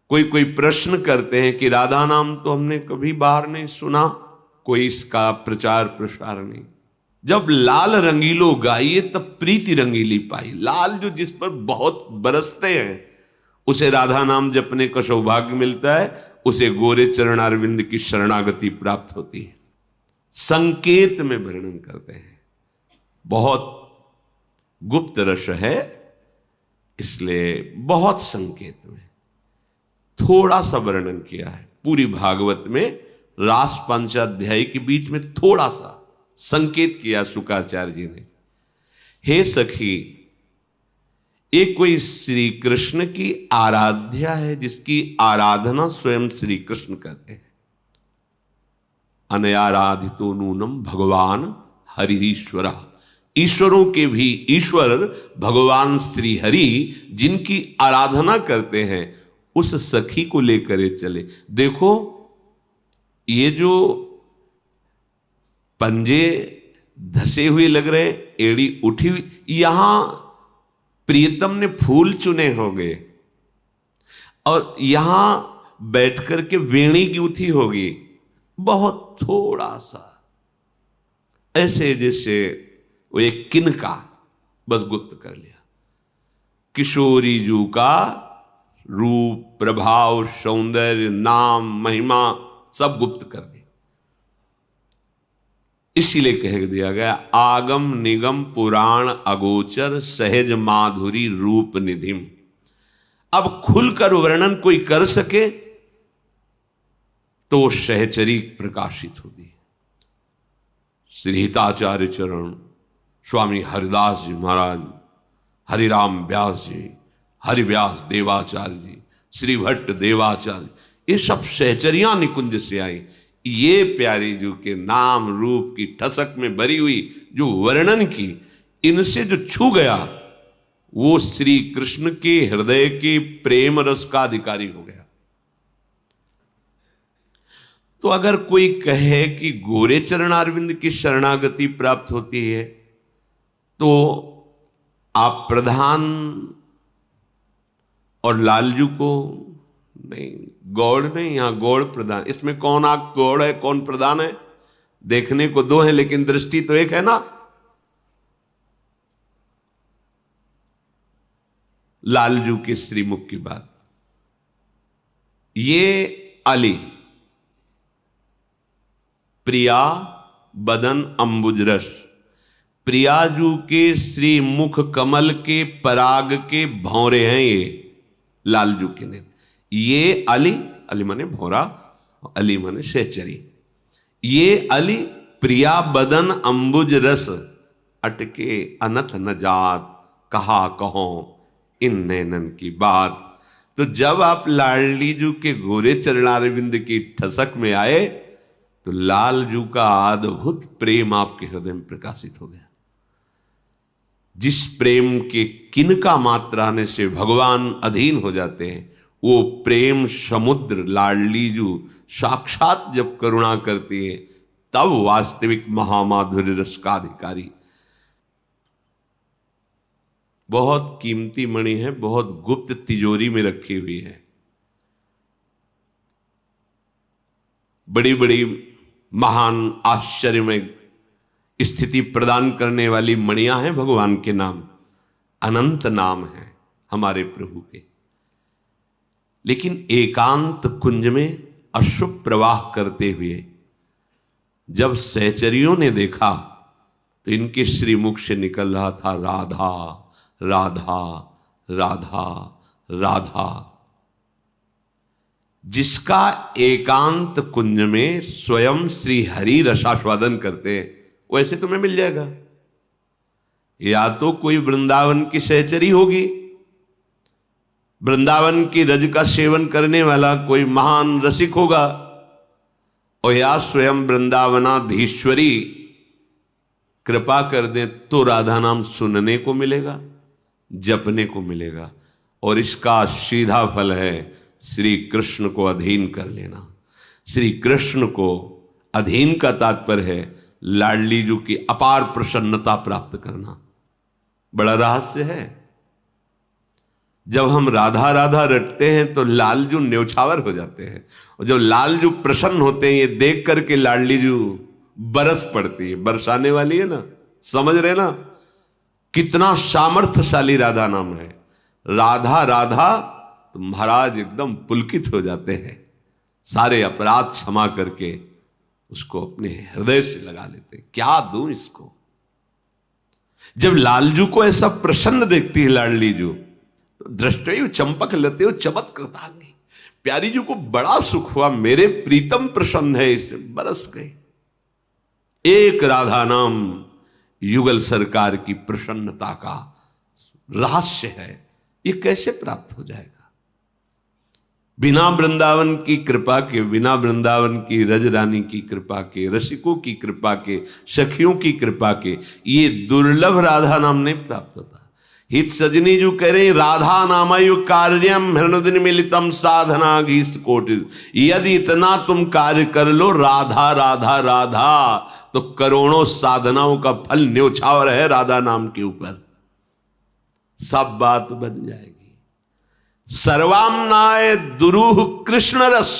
कोई कोई प्रश्न करते हैं कि राधा नाम तो हमने कभी बाहर नहीं सुना, कोई इसका प्रचार प्रसार नहीं। जब लाल रंगीलो गाइए तब प्रीति रंगीली पाई। लाल जो जिस पर बहुत बरसते हैं उसे राधा नाम जपने का सौभाग्य मिलता है, उसे गोरे चरण अरविंद की शरणागति प्राप्त होती है। संकेत में वर्णन करते हैं, बहुत गुप्त रस है, इसलिए बहुत संकेत में थोड़ा सा वर्णन किया है। पूरी भागवत में रास पंचाध्यायी के बीच में थोड़ा सा संकेत किया शुक्राचार्य जी ने। हे सखी, एक कोई श्री कृष्ण की आराध्या है जिसकी आराधना स्वयं श्री कृष्ण करते हैं। अनयाराधितो नूनम भगवान हरिश्वरा, ईश्वरों के भी ईश्वर भगवान श्री हरि जिनकी आराधना करते हैं, उस सखी को लेकर चले। देखो ये जो पंजे धसे हुए लग रहे, एड़ी उठी हुई, यहां प्रियतम ने फूल चुने होंगे और यहां बैठ करके वेणी गूंथी होगी, बहुत थोड़ा सा, ऐसे जैसे वो एक किनका बस गुप्त कर लिया। किशोरी जू का रूप, प्रभाव, सौंदर्य, नाम, महिमा सब गुप्त कर दी। इसीलिए कह दिया गया आगम निगम पुराण अगोचर सहज माधुरी रूप निधिम। अब खुलकर वर्णन कोई कर सके तो सहचरी प्रकाशित होती। श्री हिताचार्य चरण स्वामी हरिदास जी महाराज, हरिराम व्यास जी, हरिव्यास देवाचार्य जी, श्री भट्ट देवाचार्य, ये सब सहचरियां निकुंज से आई। ये प्यारी जी के नाम रूप की ठसक में भरी हुई जो वर्णन की, इनसे जो छू गया वो श्री कृष्ण के हृदय के प्रेम रस का अधिकारी हो गया। तो अगर कोई कहे कि गोरे चरणारविंद की शरणागति प्राप्त होती है तो आप प्रधान और लालजू को नहीं, गौड़ नहीं, यहां गौड़ प्रधान। इसमें कौन आप गौड़ है कौन प्रधान है, देखने को दो है लेकिन दृष्टि तो एक है ना। लालजू के श्रीमुख की बात, ये अली प्रिया बदन अंबुज रस, प्रियाजू के श्री मुख कमल के पराग के भौरे हैं ये लालजू के नेत्र। ये अली, अली माने भौरा, अली माने सहचरी। ये अली प्रिया बदन अंबुज रस, अटके अनथ न जात, कहा कहो इन नैनन की बात। तो जब आप लाडली जू के गोरे चरणारविंद की ठसक में आए तो लालजू का अद्भुत प्रेम आपके हृदय में प्रकाशित हो गया। जिस प्रेम के किनका मात्रा आने से भगवान अधीन हो जाते हैं, वो प्रेम समुद्र लाडलीजू साक्षात जब करुणा करती है तब वास्तविक महामाधुर्य रस का अधिकारी। बहुत कीमती मणि है, बहुत गुप्त तिजोरी में रखी हुई है। बड़ी बड़ी महान आश्चर्य में स्थिति प्रदान करने वाली मणियां हैं भगवान के नाम, अनंत नाम है हमारे प्रभु के। लेकिन एकांत कुंज में अशुभ प्रवाह करते हुए जब सहचरियों ने देखा तो इनके श्रीमुख से निकल रहा था राधा राधा राधा राधा। जिसका एकांत कुंज में स्वयं श्री हरि रसास्वादन करते हैं वैसे तुम्हें मिल जाएगा। या तो कोई वृंदावन की सहचरी होगी, वृंदावन की रज का सेवन करने वाला कोई महान रसिक होगा, और या स्वयं वृंदावनाधीश्वरी कृपा कर दे तो राधा नाम सुनने को मिलेगा, जपने को मिलेगा। और इसका सीधा फल है श्री कृष्ण को अधीन कर लेना। श्री कृष्ण को अधीन का तात्पर्य है लाडलीजू की अपार प्रसन्नता प्राप्त करना। बड़ा रहस्य है। जब हम राधा राधा रटते हैं तो लालजू न्यौछावर हो जाते हैं, और जब लालजू प्रसन्न होते हैं ये देख करके लाडली जू बरस पड़ती है, बरसाने वाली है ना, समझ रहे ना कितना सामर्थ्यशाली राधा नाम है। राधा राधा तो महाराज एकदम पुलकित हो जाते हैं, सारे अपराध क्षमा करके उसको अपने हृदय से लगा लेते। क्या दूं इसको। जब लालजू को ऐसा प्रसन्न देखती है लाडली जू तो दृष्टि चंपक लते हो चमत कृतांगी, प्यारी जू को बड़ा सुख हुआ, मेरे प्रीतम प्रसन्न है, इससे बरस गए। एक राधा नाम युगल सरकार की प्रसन्नता का रहस्य है, ये कैसे प्राप्त हो जाएगा। बिना वृंदावन की कृपा के, बिना वृंदावन की रज रानी की कृपा के, रसिकों की कृपा के, सखियों की कृपा के ये दुर्लभ राधा नाम नहीं प्राप्त होता। हित सजनी जो कह रहे राधा नामयु कार्यम हृदय मिलितम साधना घीष्ट कोटि, यदि इतना तुम कार्य कर लो राधा राधा राधा तो करोड़ों साधनाओं का फल न्योछावर है राधा नाम के ऊपर, सब बात बन जाएगी। सर्वाम्नाय दुरूह कृष्ण रस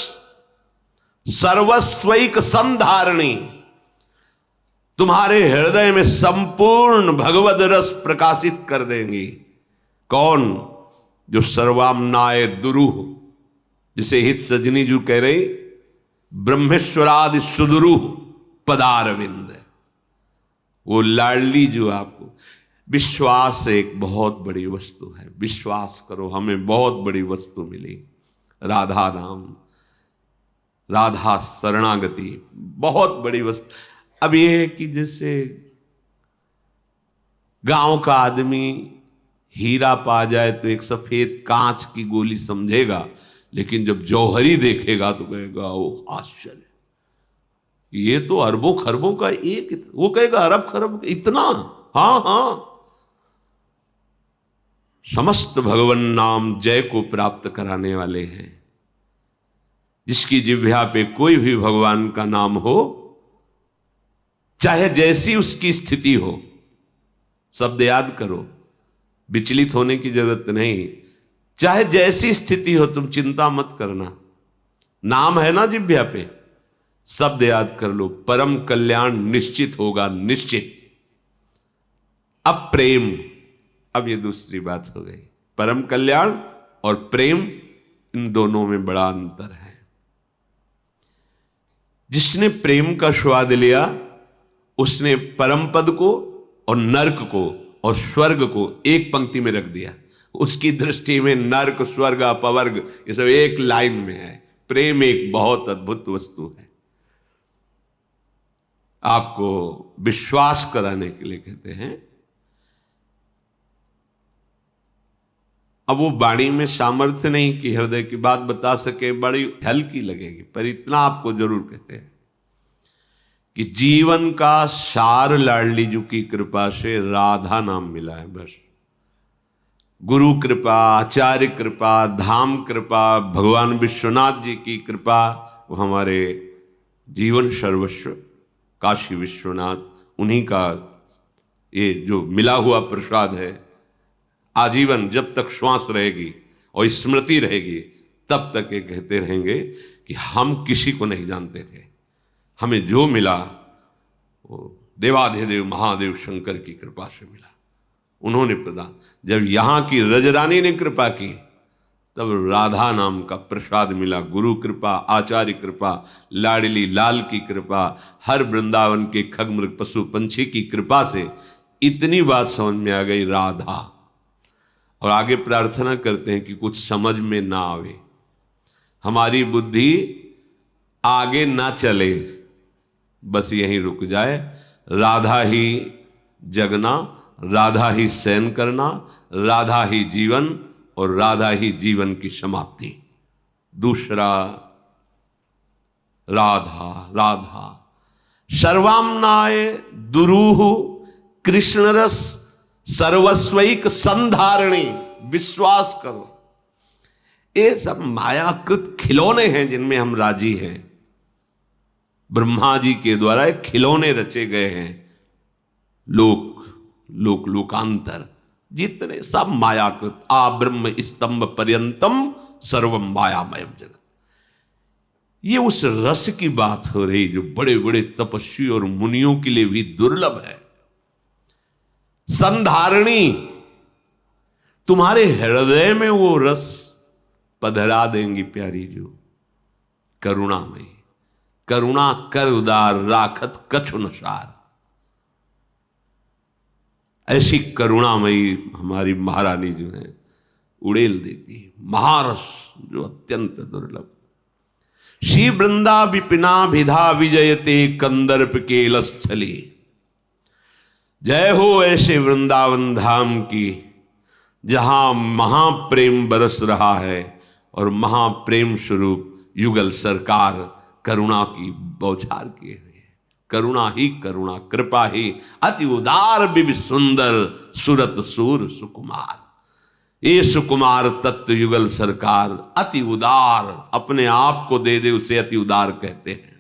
सर्वस्वैक संधारणी, तुम्हारे हृदय में संपूर्ण भगवद रस प्रकाशित कर देंगी। कौन? जो सर्वाम्नाय दुरूह, जिसे हित सजनी जू कह रहे ब्रह्मेश्वरादि सुदुरूह पदारविंद, वो लाडली जो आपको, विश्वास एक बहुत बड़ी वस्तु है, विश्वास करो हमें बहुत बड़ी वस्तु मिली, राधा नाम, राधा शरणागति बहुत बड़ी वस्तु। अब ये है कि जैसे गांव का आदमी हीरा पा जाए तो एक सफेद कांच की गोली समझेगा, लेकिन जब जौहरी देखेगा तो कहेगा ओ आश्चर्य, ये तो अरबों खरबों का एक, वो कहेगा अरब खरब इतना। हाँ हाँ, समस्त भगवान नाम जय को प्राप्त कराने वाले हैं। जिसकी जिह्वा पे कोई भी भगवान का नाम हो, चाहे जैसी उसकी स्थिति हो, शब्द याद करो, विचलित होने की जरूरत नहीं, चाहे जैसी स्थिति हो तुम चिंता मत करना, नाम है ना जिह्वा पे, शब्द याद कर लो, परम कल्याण निश्चित होगा, निश्चित। अब प्रेम, अब ये दूसरी बात हो गई, परम कल्याण और प्रेम, इन दोनों में बड़ा अंतर है। जिसने प्रेम का स्वाद लिया उसने परम पद को और नर्क को और स्वर्ग को एक पंक्ति में रख दिया। उसकी दृष्टि में नर्क स्वर्ग अपवर्ग ये सब एक लाइन में है। प्रेम एक बहुत अद्भुत वस्तु है। आपको विश्वास कराने के लिए कहते हैं। अब वो वाणी में सामर्थ्य नहीं कि हृदय की बात बता सके, बड़ी हल्की लगेगी, पर इतना आपको जरूर कहते हैं कि जीवन का सार लाडली जू की कृपा से राधा नाम मिला है। बस गुरु कृपा, आचार्य कृपा, धाम कृपा, भगवान विश्वनाथ जी की कृपा, वो हमारे जीवन सर्वस्व काशी विश्वनाथ उन्हीं का ये जो मिला हुआ प्रसाद है। आजीवन जब तक श्वास रहेगी और स्मृति रहेगी तब तक ये कहते रहेंगे कि हम किसी को नहीं जानते थे, हमें जो मिला वो देवाधिदेव महादेव शंकर की कृपा से मिला, उन्होंने प्रदान। जब यहाँ की रजरानी ने कृपा की तब राधा नाम का प्रसाद मिला। गुरु कृपा, आचार्य कृपा, लाडली लाल की कृपा, हर वृंदावन के खगमृग पशु पंछी की कृपा से इतनी बात समझ में आ गई राधा। और आगे प्रार्थना करते हैं कि कुछ समझ में ना आवे, हमारी बुद्धि आगे ना चले, बस यहीं रुक जाए। राधा ही जगना, राधा ही शयन करना, राधा ही जीवन और राधा ही जीवन की समाप्ति। दूसरा राधा राधा सर्वाम्नाय दुरूह कृष्ण रस सर्वस्वैक संधारणी। विश्वास करो ये सब मायाकृत खिलौने हैं जिनमें हम राजी हैं। ब्रह्मा जी के द्वारा खिलौने रचे गए हैं, लोक लोकांतर जितने सब मायाकृत, आ ब्रह्म स्तंभ पर्यंतम सर्वम मायामयम जगत। ये उस रस की बात हो रही जो बड़े बड़े तपस्वी और मुनियों के लिए भी दुर्लभ है। संधारणी, तुम्हारे हृदय में वो रस पधरा देंगी प्यारी जो करुणामयी। करुणा कर उदार राखत कछु न सार। ऐसी करुणामयी हमारी महारानी जो है उड़ेल देती है। महारस जो अत्यंत दुर्लभ। श्री वृंदा विपिना विधा विजयते कंदर्प केलस्थली। जय हो ऐसे वृंदावन धाम की जहां महाप्रेम बरस रहा है और महाप्रेम स्वरूप युगल सरकार करुणा की बौछार किए हुए। करुणा ही करुणा, कृपा ही अति उदार बिब सुंदर सुरत सूर सुकुमार। ये सुकुमार तत्व युगल सरकार अति उदार, अपने आप को दे दे उसे अति उदार कहते हैं।